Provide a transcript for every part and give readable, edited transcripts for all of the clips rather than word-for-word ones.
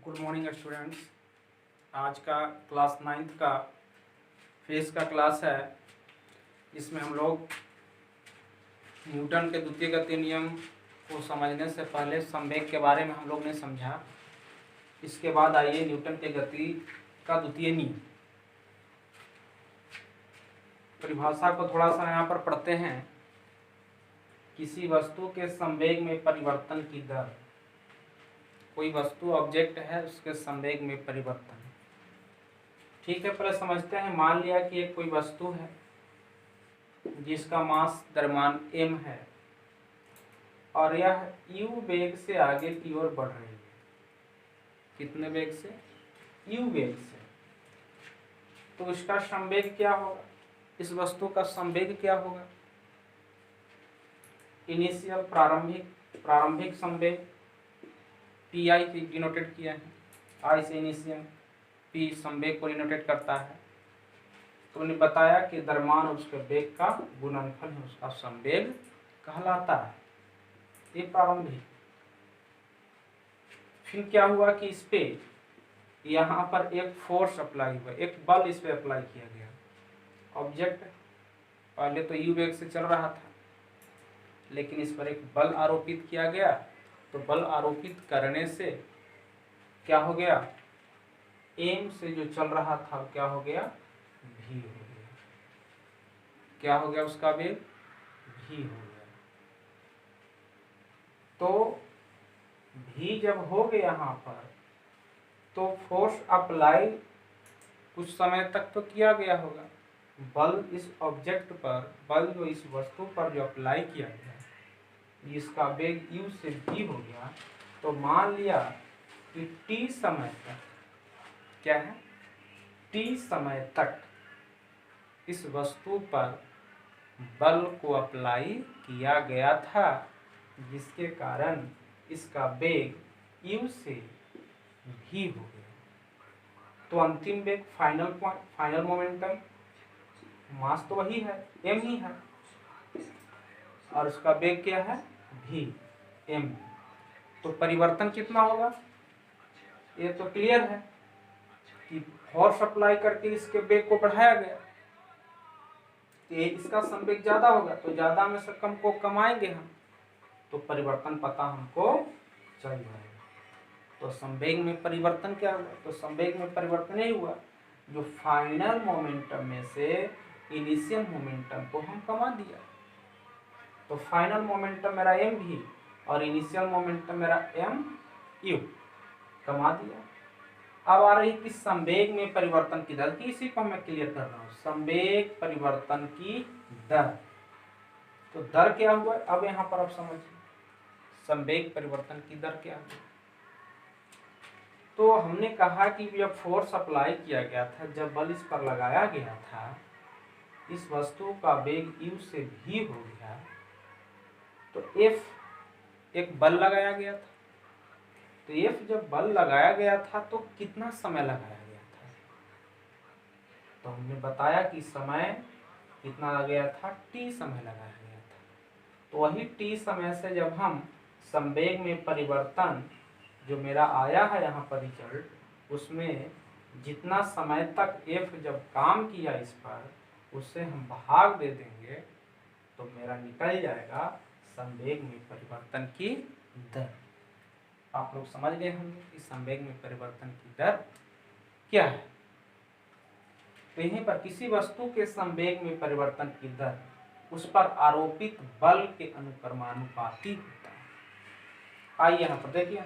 Good morning students. आज का class 9th का फेज का क्लास है। इसमें हम लोग न्यूटन के द्वितीय गति नियम को समझने से पहले संवेग के बारे में हम लोग ने समझा। इसके बाद आइए न्यूटन के गति का द्वितीय नियम परिभाषा को थोड़ा सा यहाँ पर पढ़ते हैं। किसी वस्तु के संवेग में परिवर्तन की दर, कोई वस्तु ऑब्जेक्ट है उसके संवेग में परिवर्तन। ठीक है, पहले समझते हैं। मान लिया कि एक कोई वस्तु है जिसका मास द्रव्यमान m है और यह u वेग से आगे की ओर बढ़ रही है। कितने वेग से? u वेग से। तो इसका संवेग क्या होगा? इस वस्तु का संवेग क्या होगा? इनिशियल प्रारंभिक संवेग pi की डिनोटेड किया है। I से इनिशियल, P संवेग को डिनोटेड करता है। तो उन्हें बताया कि द्रव्यमान और उसके वेग का गुणनफल है, उसका संवेग कहलाता है। ये प्रारंभिक। फिर क्या हुआ कि इस पे यहाँ पर एक फोर्स अप्लाई हुआ, एक बल इस पे अप्लाई किया गया। ऑब्जेक्ट पहले तो u वेग से चल रहा था, लेकिन इस पर एक बल आरोपित किया गया। तो बल आरोपित करने से क्या हो गया? m से जो चल रहा था क्या हो गया? v हो गया। क्या हो गया? उसका वेग v हो गया। तो v जब हो गया यहाँ पर, तो फोर्स अप्लाई कुछ समय तक तो किया गया होगा। बल इस ऑब्जेक्ट पर, बल जो इस वस्तु पर जो अप्लाई किया गया, इसका वेग u से v हो गया। तो मान लिया कि t समय तक क्या है? t समय तक इस वस्तु पर बल को अप्लाई किया गया था, जिसके कारण इसका वेग u से v हो गया। तो अंतिम वेग, फाइनल मोमेंटम, मास तो वही है, m ही है, और उसका वेग क्या है? v, m। तो परिवर्तन कितना होगा? ये तो क्लियर है कि फोर्स अप्लाई करके इसके वेग को बढ़ाया गया। ये इसका संवेग ज्यादा होगा, तो ज्यादा में से कम को कमाएंगे हम, तो परिवर्तन पता हमको चल जाएगा। तो संवेग में परिवर्तन क्या हुआ? तो संवेग में परिवर्तन ही हुआ जो फाइनल मोमेंटम में से इनिशियल मोमेंटम को हम कमा दिया। तो फाइनल मोमेंटम मेरा m भी और इनिशियल मोमेंटम मेरा m u कमा दिया। अब आ रही कि संवेग में परिवर्तन की दर की, इसी को मैं क्लियर कर रहा हूँ। संवेग परिवर्तन की दर, तो दर क्या हुआ? अब यहाँ पर आप समझिए संवेग परिवर्तन की दर क्या हुआ। तो हमने कहा कि जब फोर्स अप्लाई किया गया था, जब बल इस पर लगाया गया था, इस वस्तु का वेग u से v हो गया। तो F एक बल लगाया गया था। तो F जब बल लगाया गया था तो कितना समय लगाया गया था? तो हमने बताया कि समय कितना लग गया था? t समय लगाया गया था। तो वही t समय से जब हम संवेग में परिवर्तन जो मेरा आया है यहाँ पर रिजल्ट, उसमें जितना समय तक F जब काम किया इस पर, उससे हम भाग दे देंगे तो मेरा निकल जाएगा संवेग में परिवर्तन की दर। आप लोग समझ गए होंगे कि संवेग में परिवर्तन की दर क्या है। तो यहीं पर किसी वस्तु के संवेग में परिवर्तन की दर उस पर आरोपित बल के अनुक्रमानुपाती होता है। आइए यहाँ पर देखिए,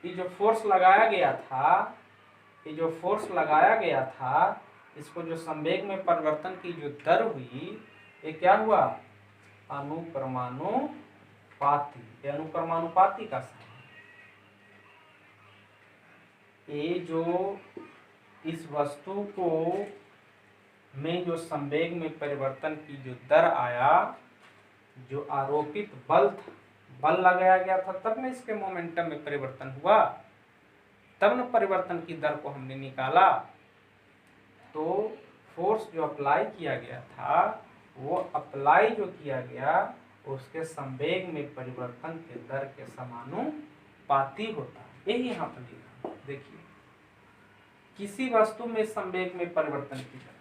ये जो फोर्स लगाया गया था, इसको जो संवेग में परिवर्तन की जो दर हुई, ये क्या हुआ? अनुक्रमानुपाती। ये अनुक्रमानुपाती का साइन। ये जो इस वस्तु को में जो संवेग में परिवर्तन की जो दर आया, जो आरोपित बल था, बल लगाया गया था, तब न इसके मोमेंटम में परिवर्तन हुआ, तब न परिवर्तन की दर को हमने निकाला। तो फोर्स जो अप्लाई किया गया था, वो अप्लाई जो किया गया उसके संवेग में परिवर्तन के दर के समानुपाती होता है। यही यहाँ पर लिखा। देखिए, किसी वस्तु में संवेग में परिवर्तन की दर,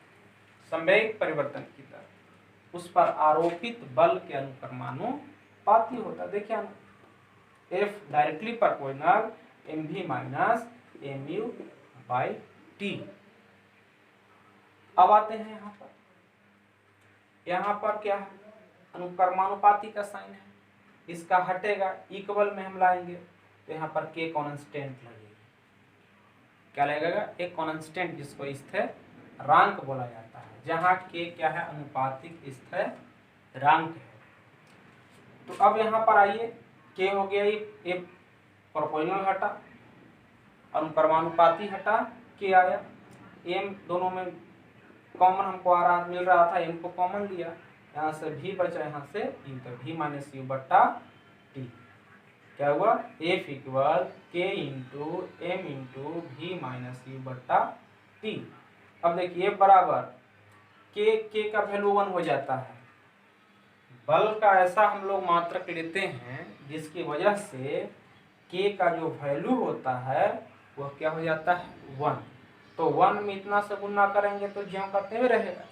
संवेग परिवर्तन की दर उस पर आरोपित बल के अनुक्रमानुपाती होता है। देखिए F directly proportional M V minus M U by T. अब आते हैं यहाँ पर क्या है, अनुक्रमानुपाती का साइन है, इसका हटेगा, इक्वल में हम लाएंगे तो यहाँ पर के कांस्टेंट लगेगी। क्या लगेगा, एक कांस्टेंट जिसको स्थिरांक बोला जाता है, जहाँ के क्या है, अनुपातिक स्थिरांक है। तो अब यहाँ पर आइए, के हो गया ये प्रोपोर्शनल हटा, अनुक्रमानुपाती हटा, के आया, एम दोनों में कॉमन हमको मिल रहा था, एम को कॉमन लिया, यहाँ से भी बचा, यहाँ से यू, तो भी माइनस यू बट्टा टी। क्या हुआ, एफ इक्वल के इंटू एम इंटू भी माइनस यू बट्टा टी। अब देखिए बराबर के का वैल्यू 1 हो जाता है। बल का ऐसा हम लोग मात्रक लेते हैं जिसकी वजह से के का जो वैल्यू होता है वह क्या हो जाता है, 1। तो 1 में इतना से गुना करेंगे तो ज्यों का त्यों रहेगा।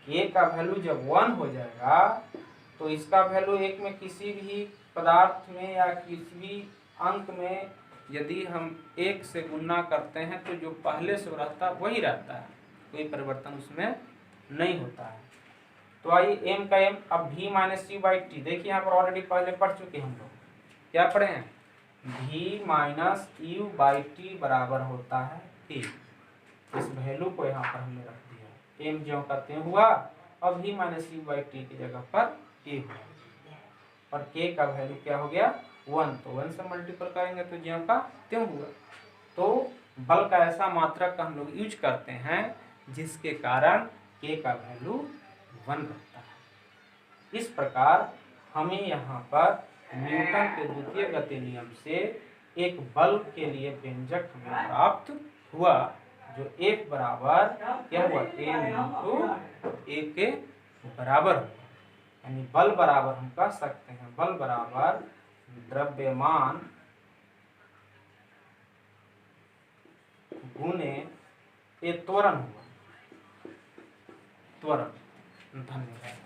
के का वैल्यू जब 1 हो जाएगा तो इसका वैल्यू एक में किसी भी पदार्थ में या किसी भी अंक में यदि हम 1 से गुना करते हैं तो जो पहले से रहता वही रहता है, कोई परिवर्तन उसमें नहीं होता है। तो आइए एम का एम, अब भी माइनस यू बाई टी, देखिए यहाँ पर ऑलरेडी पहले पढ़ चुके हम लोग, क्या पढ़े हैं, भी माइनस यू बाई टी बराबर होता है ए। इस वैल्यू को यहाँ पर हमने रख दिया, एम ज्यों का त्यों हुआ, अब भी माइनस यू बाई टी की जगह पर ए हुआ, और के का वैल्यू क्या हो गया, 1, तो 1 से मल्टीपल करेंगे तो ज्यों का त्यों हुआ। तो बल का ऐसा मात्रक का हम लोग यूज करते हैं जिसके कारण के का वैल्यू 1 रहता है। इस प्रकार हमें यहाँ पर न्यूटन के द्वितीय गति नियम से एक बल के लिए व्यंजक हमें प्राप्त हुआ, जो F बराबर क्या हुआ, एम इंटू ए के बराबर हुआ। यानी बल बराबर हम कह सकते हैं, बल बराबर द्रव्यमान गुने ए त्वरण हुआ, त्वरण। धन्यवाद।